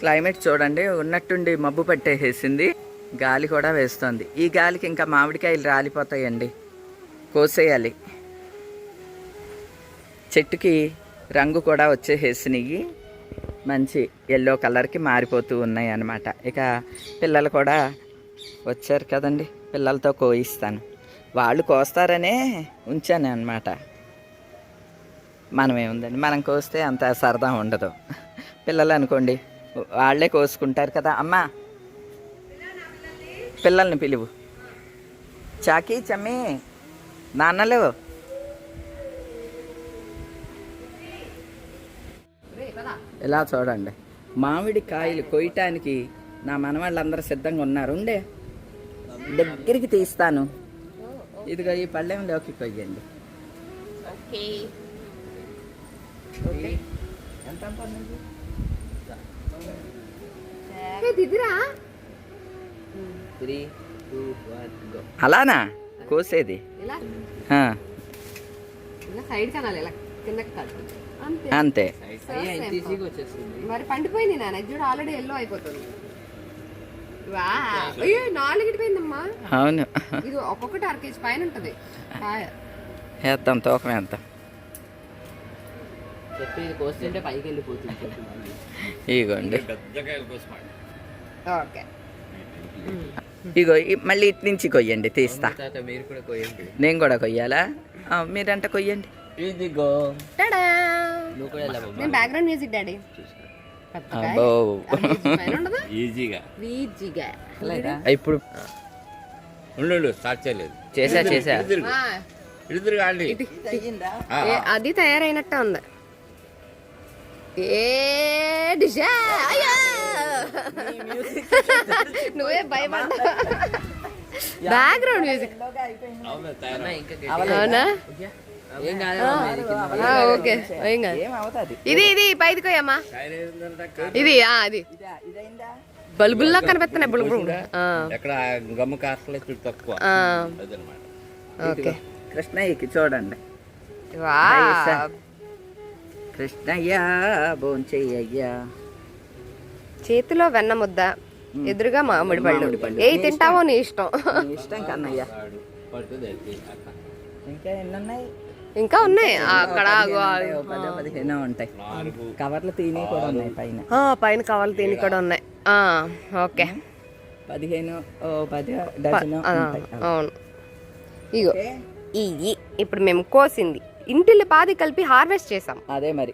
Climate చూడండి, ఉన్నట్టుండి మబ్బు పట్టేసేసింది, గాలి కూడా వేస్తుంది. ఈ గాలికి ఇంకా మామిడికాయలు రాలిపోతాయండి, కోసేయాలి. చెట్టుకి రంగు కూడా వచ్చేసేసినాయి, మంచి ఎల్లో కలర్కి మారిపోతూ ఉన్నాయి అన్నమాట. ఇక పిల్లలు కూడా వచ్చారు కదండి, పిల్లలతో కోయిస్తాను. వాళ్ళు కోస్తారనే ఉంచాను అన్నమాట. మనమేముందండి, మనం కోస్తే అంత సరదా ఉండదు. పిల్లలు అనుకోండి వాళ్ళే కోసుకుంటారు కదా. అమ్మా పిల్లల్ని పిలువు. చాకీ చమ్మి నాన్నలు. ఇలా చూడండి, మామిడి కాయలు కొయ్యటానికి నా మనవాళ్ళందరూ సిద్ధంగా ఉన్నారు. ఉండే దగ్గరికి తీస్తాను. ఇదిగో ఈ పళ్ళెంలోకి కొయ్యండి. ఎంత అలానా కోసేది? అంతే. మరి పండిపోయింది నాన్న, చూడు ఆల్రెడీ ఎల్లో అయిపోతుంది. అయ్యో 4 గిడిపోయిందమ్మా. అవును, ఇది ఒక్కొక్కటి 1/2 కేజీ పైన ఉంటది. వేద్దాం, తూకం వేద్దాం. ఇగోండి, ఇగో మళ్ళీ ఇటు నుంచి కొయ్యండి, తీస్తా. నేను కూడా కొయ్యాలా? మీరంటే కొయ్యండి. Background music daddy. ఇప్పుడు స్టార్ట్ చేయలేదు, చేసా. అది తయారైనట్టే ఉంది. నువ్వే భయపడ్డా. బ్యాక్గ్రౌండ్ మ్యూజిక్ అవునా? ఓకే, ఏం కాదు. ఇది పైది కోయమ్మా. ఇది అది బల్బుల్లా కనిపిస్తున్నాయి. బుల్బుల్. ఓకే, కృష్ణయ్యకి చూడండి. కృష్ణయ్య భోంచెయ్యయ్యా. చేతిలో వెన్న ముద్ద, ఎదురుగా మామిడి పళ్ళు. ఏ తింటావో నీ ఇష్టం. ఇష్టం కన్నయ్య. ఇంకా ఎన్నున్నాయి? ఇంకా ఉన్నాయి అక్కడ. 15 ఉంటాయి. కవర్లు తీని కూడా ఉన్నాయి పైన. పైన కవర్లు తీని కూడా ఉన్నాయి. Okay, 15 10 dozen. అవును. ఇగో ఇవి ఇప్పుడు మేము కోసింది ఇంటిల్లి పాది కలిపి హార్వెస్ట్ చేసాం. అదే మరి.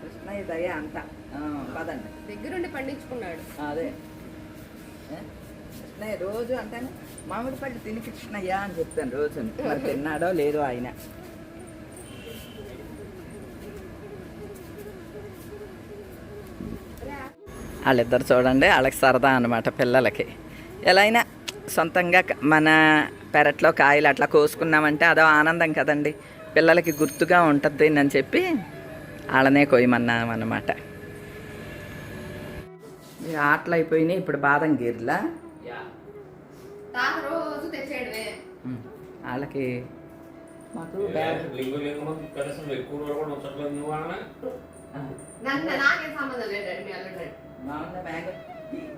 కృష్ణయ్య దయ అంతా పదండి. దగ్గరుండి పండించుకున్నాడు. అదే కృష్ణయ్య రోజు అంటాను, మామిడి పళ్ళు తిని కృష్ణయ్య అని చెప్తాను రోజు. మరి తిన్నాడో లేదో ఆయన. వాళ్ళిద్దరు చూడండి, వాళ్ళకి సరదా అన్నమాట పిల్లలకి. ఎలా అయినా సొంతంగా మన పెరట్లో కాయలు అట్లా కోసుకున్నామంటే అదో ఆనందం కదండి, పిల్లలకి గుర్తుగా ఉంటుంది అని చెప్పి వాళ్ళనే కొయ్యమన్నాం అన్నమాట. ఆటలు అయిపోయినాయి, ఇప్పుడు బాదం గిర్లా వాళ్ళకి. మాకు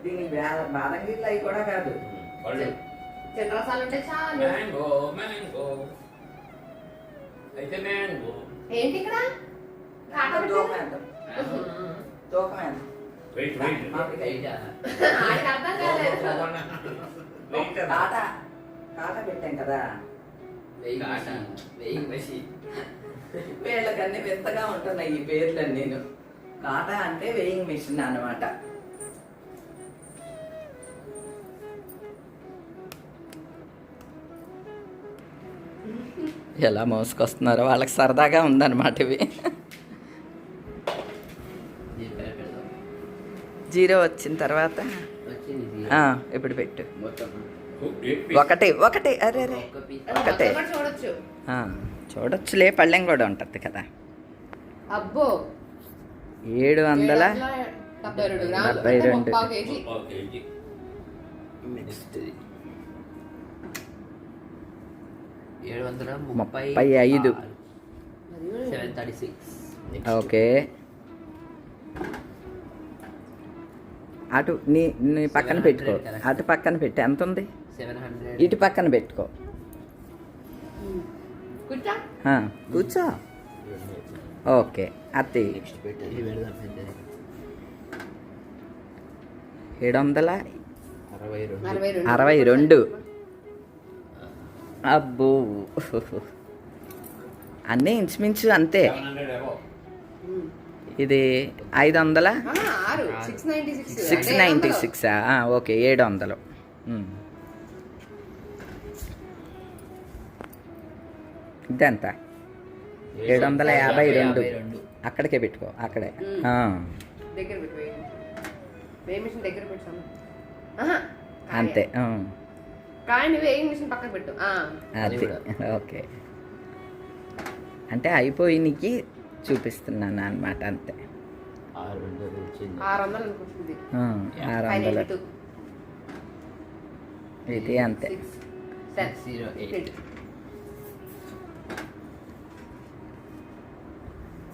దీని బాదం గిర్లు అవి కూడా కాదు, రసాలు ఉంటే చాలు. ఏంటి ఇక్కడ కాట పెట్టాం కదా, వీళ్ళకన్నీ వింతగా ఉంటున్నాయి ఈ పేర్లన్నీ. నేను కాటా అంటే వెయింగ్ మిషన్ అన్నమాట. ఎలా మోసుకొస్తున్నారో వాళ్ళకి సరదాగా ఉందన్నమాట ఇవి. 0 వచ్చిన తర్వాత ఇప్పుడు పెట్టు. ఒకటి ఒకటి అరే అరే ఒకటే మొత్తం కూడా చూడొచ్చు. ఆ, చూడొచ్చులే, పళ్ళెం కూడా ఉంటుంది కదా. అబ్బో 772 72 గ్రాములు. 72. అంటే 1/4 కేజీ. నెక్స్ట్ 735 మరి 736 ఓకే. అటు నీ నీ పక్కన పెట్టుకో, అటు పక్కన పెట్టి ఎంత ఉంది, 700 ఇటు పక్కన పెట్టుకో. కూర్చో. ఆ, కూర్చో. ఓకే అత్తి నెక్స్ట్ పెట్టు ఇది పెడదాం పెద్దది 762. 62. అబ్బో అన్నీ ఇంచుమించు అంతే. ఇది 500. 696. 696. ఓకే 700. ఇదెంత, 752. అక్కడికే పెట్టుకో, అక్కడే. ఆ, దగ్గర పెట్టు. వేయింగ్ మిషన్ దగ్గర పెట్టాము. అంతే. కానీ వేయింగ్ మిషన్ పక్కన పెట్టు. అది ఓకే. అంటే అయిపోయినకి చూపిస్తున్నాను అన్నమాట, అంతే. 600 వచ్చింది 600 అనుకుంటుంది. 600. ఇది అంతే. 608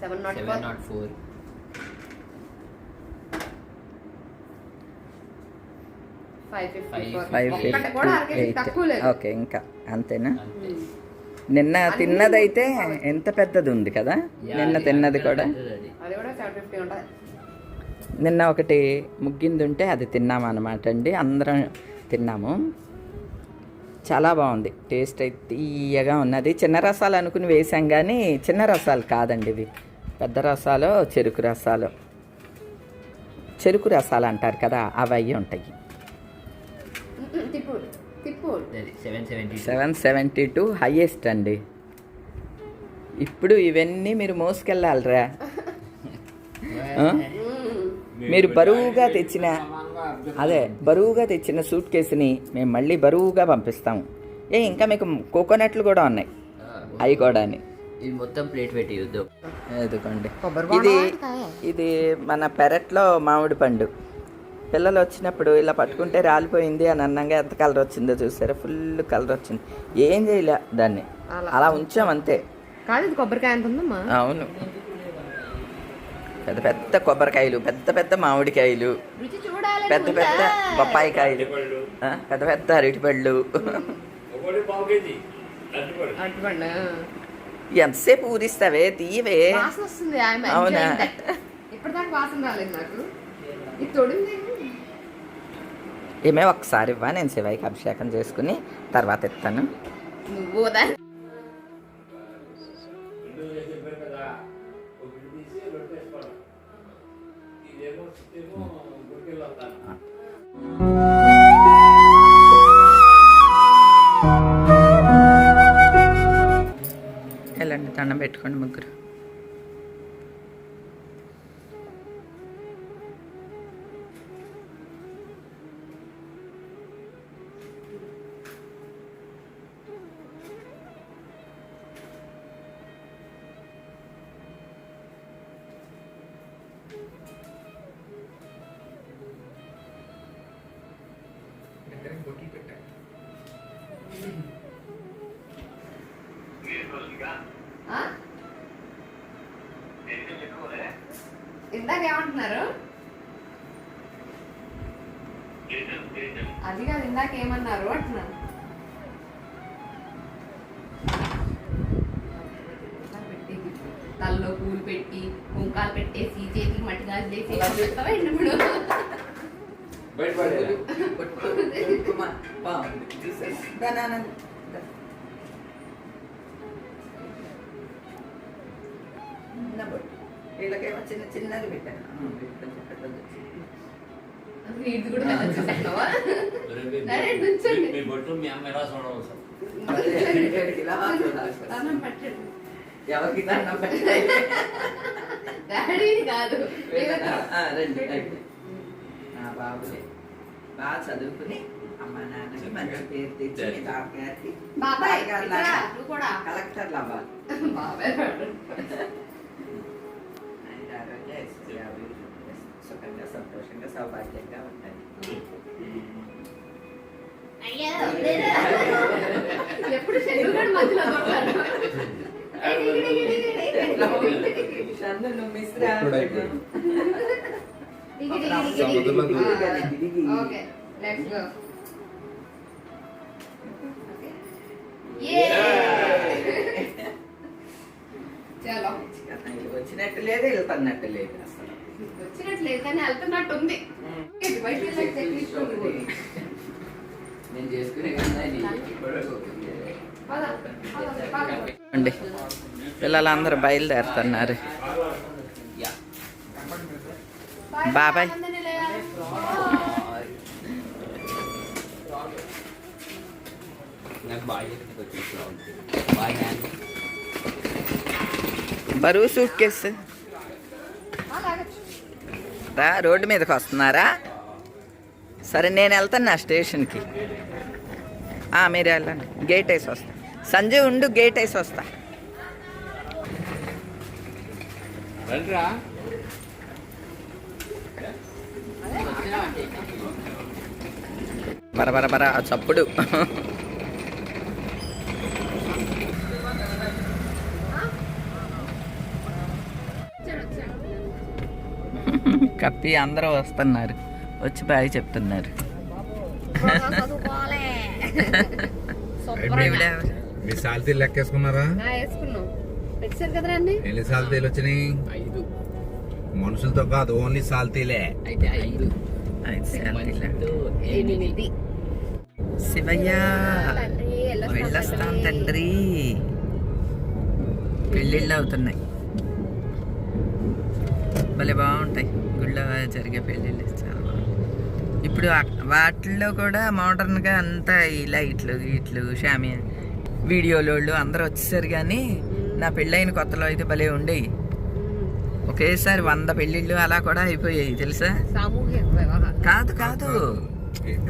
704 558. ఓకే, ఇంకా అంతేనా. అంతే. నిన్న తిన్నదైతే ఎంత పెద్దది ఉంది కదా, నిన్న తిన్నది కూడా. అది కూడా 750 ఉంటుంది. నిన్న ఒకటి ముగ్గింది ఉంటే అది తిన్నాము అనమాట అండి, అందరం తిన్నాము. చాలా బాగుంది, టేస్ట్ అయితే తీయగా ఉన్నది. చిన్న రసాలు అనుకుని వేసాం కానీ చిన్న రసాలు కాదండి ఇవి, పెద్ద రసాలు, చెరుకు రసాలు. చెరుకు రసాలు అంటారు కదా, అవి అయ్యి ఉంటాయి. తిప్పు తిప్పు. 772 హైయెస్ట్ అండి. ఇప్పుడు ఇవన్నీ మీరు మోసుకెళ్ళాలిరా. మీరు బరువుగా తెచ్చిన బరువుగా తెచ్చిన సూట్ కేసుని మేము మళ్ళీ బరువుగా పంపిస్తాము. ఇంకా మీకు కోకోనట్లు కూడా ఉన్నాయి, అవి కూడా. ఇది మొత్తం ప్లేట్ పెట్టి చూద్దాం. ఎదుకోండి, ఇది మన పెరట్లో మామిడి పండు. పిల్లలు వచ్చినప్పుడు ఇలా పట్టుకుంటే రాలిపోయింది అని అన్నాగా ఎంత కలర్ వచ్చిందో చూసారా, ఫుల్ కలర్ వచ్చింది. ఏం చేయలే దాన్ని, అలా ఉంచాం అంతే. కాదు ఇది కొబ్బరికాయ ఎంత ఉందమ్మా. అవును, పెద్ద పెద్ద కొబ్బరికాయలు, పెద్ద పెద్ద మామిడికాయలు, రుచి చూడాలి. పెద్ద పెద్ద బొప్పాయి కాయలు, పెద్ద పెద్ద అరటిపళ్ళు. అట్టుపండు. ఎంతసేపు ఊరిస్తావే, తీయవే. వాసన వస్తుంది. అవునా? ఇప్పటిదాకా వాసన రాలేదు నాకు. ఇది తొడింది. ఏమే ఒక్కసారి ఇవ్వ, నేను శివయ్యకి అభిషేకం చేసుకుని తర్వాత ఇస్తాను. నువ్వు వెళ్ళండి, దండం పెట్టుకోండి ముగ్గురు. ఇందాక ఏమంటున్నారు? అది కాదు, ఇందాక ఏమన్నారు అంటున్నాను. తల్లో పూలు పెట్టి, కుంకాలు పెట్టేసి, చేతికి మట్టి గాజు చేసి పెడతావండి ఇప్పుడు. వీళ్ళకేమో చిన్న చిన్నది పెట్టాను. ఇది కూడా పెట్టావా? నుంచండి. అన్నం పెట్టండి. ఎవరికి దండం పెట్టాలి? డాడీని కాదు. రండి. బాబులే బాగా చదువుకుని అమ్మ నాన్నకి మంచి పేరు తెచ్చి మీ తాతగారికి బాబాయ్ తాతగారిలా ఇట్రా, నువ్వు కూడా కలెక్టర్లు అవ్వాలి. బాబాయ్ ఆయన ఆరోగ్య ఐశ్వర్య అభివృద్ధి సుఖంగా సంతోషంగా సౌభాగ్యంగా ఉంటాయి. ఎప్పుడు శనివారం మధ్యలో కొడతారు. చందు నువ్వు మిస్రా. Okay let's go. చలో వచ్చినట్టు లేదు వెళ్తున్నట్టు లేదు అసలు. వచ్చినట్లేదు కానీ వెళ్తున్నట్టు ఉంది. నేను చేసుకునే కన్నా అండి పిల్లలందరూ బయలుదేరుతున్నారు. బాబాయ్ నాకు బాగా వచ్చేస్తా ఉంటుంది బాగా బరువు సూట్ కేసు రా. రోడ్డు మీదకి వస్తున్నారా? సరే నేను వెళ్తాను నా స్టేషన్కి. మీరు వెళ్ళండి. గేట్ వేసి వస్తా. సంజయ్ ఉండు, గేట్ వేసి వస్తా. రండిరా. బర ఆ చప్పుడు. కప్పి అందరూ వస్తున్నారు, వచ్చి బాయ్ చెప్తున్నారు. మీ సాల్తీలు లెక్కేసుకున్నారా? వేసుకున్నాం పెట్టారు కదరా అన్ని. ఎన్ని సాల్తీలు వచ్చినాయి? 5 మనుషులతో కాదు, ఓన్లీ సాల్తీలే. అయితే 5 8 శివయ్య వెళ్ళొస్తాం తండ్రి. పెళ్ళిళ్ళు అవుతున్నాయి, భలే బాగుంటాయి గుళ్ళో జరిగే పెళ్ళిళ్ళు. చాలా బాగుంటాయి. ఇప్పుడు వాటిల్లో కూడా మోడర్న్గా అంతా ఈ లైట్లు ఇట్లు షామియా వీడియోలోళ్ళు అందరూ వచ్చేసారు. కానీ నా పెళ్ళైన కొత్తలో అయితే భలే ఉండేవి. ఒకేసారి 100 పెళ్ళిళ్ళు అలా కూడా అయిపోయాయి తెలుసా? సామూహిక వివాహాలు కాదు కాదు,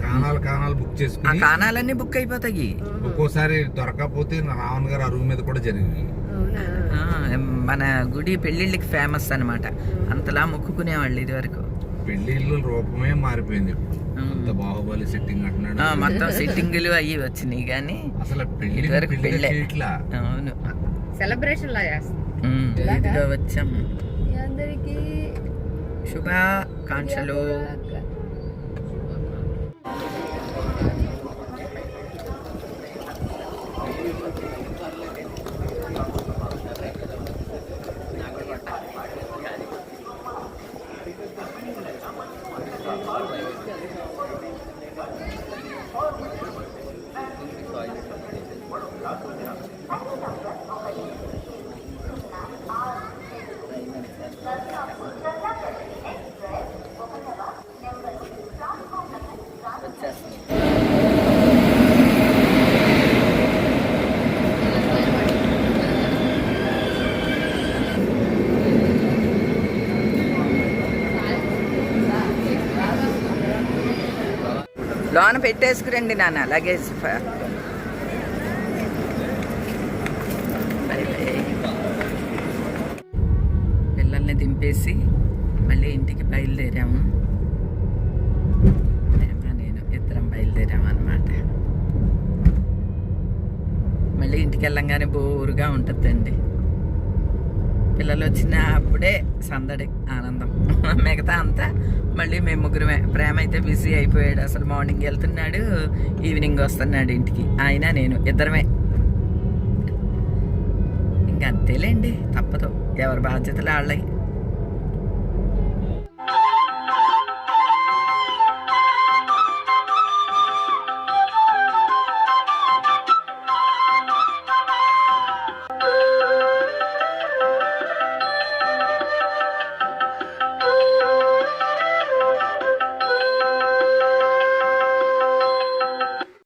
కానాలు బుక్ ఆ చేసుకుని కానాలన్నీ బుక్ అయిపోతాయి. ఒక్కోసారి దొరకకపోతే రావణ్ గారు అరుగు మీద కూడా జరిగింది. మన గుడి పెళ్ళిళ్ళకి ఫేమస్ అన్నమాట. అంతలా మొక్కుకునేవాళ్ళు ఇది వరకు. పెళ్లిళ్ళు రూపమే మారిపోయింది ఇప్పుడు. అంత బాహుబలి సెట్టింగ్ అంటున్నాడు. మొత్తం సిట్టింగులు అయ్యి వచ్చినాయి కానీ అసలు ఇదివరకు పెళ్ళే. ఇట్లా అవును, సెలబ్రేషన్ లా చేస్తాం. ఇదిగో వచ్చాం. అందరికి శుభాకాంక్షలు. లోన పెట్టేసుకురండి నాన్న లగేజ్. పిల్లల్ని దింపేసి మళ్ళీ ఇంటికి బయలుదేరాము. నేను ఇద్దరం బయలుదేరాము అన్నమాట. మళ్ళీ ఇంటికి వెళ్ళంగానే బోరుగా ఉంటుందండి. పిల్లలు వచ్చిన అప్పుడే సందడి ఆనందం. మిగతా అంతా మళ్ళీ మేము ముగ్గురమే. ప్రేమ అయితే బిజీ అయిపోయాడు. అసలు మార్నింగ్ వెళ్తున్నాడు, ఈవినింగ్ వస్తున్నాడు ఇంటికి. ఆయన నేను ఇద్దరమే. ఇంకంతేలేండి, తప్పదు. ఎవరి బాధ్యతలు వాళ్ళవి.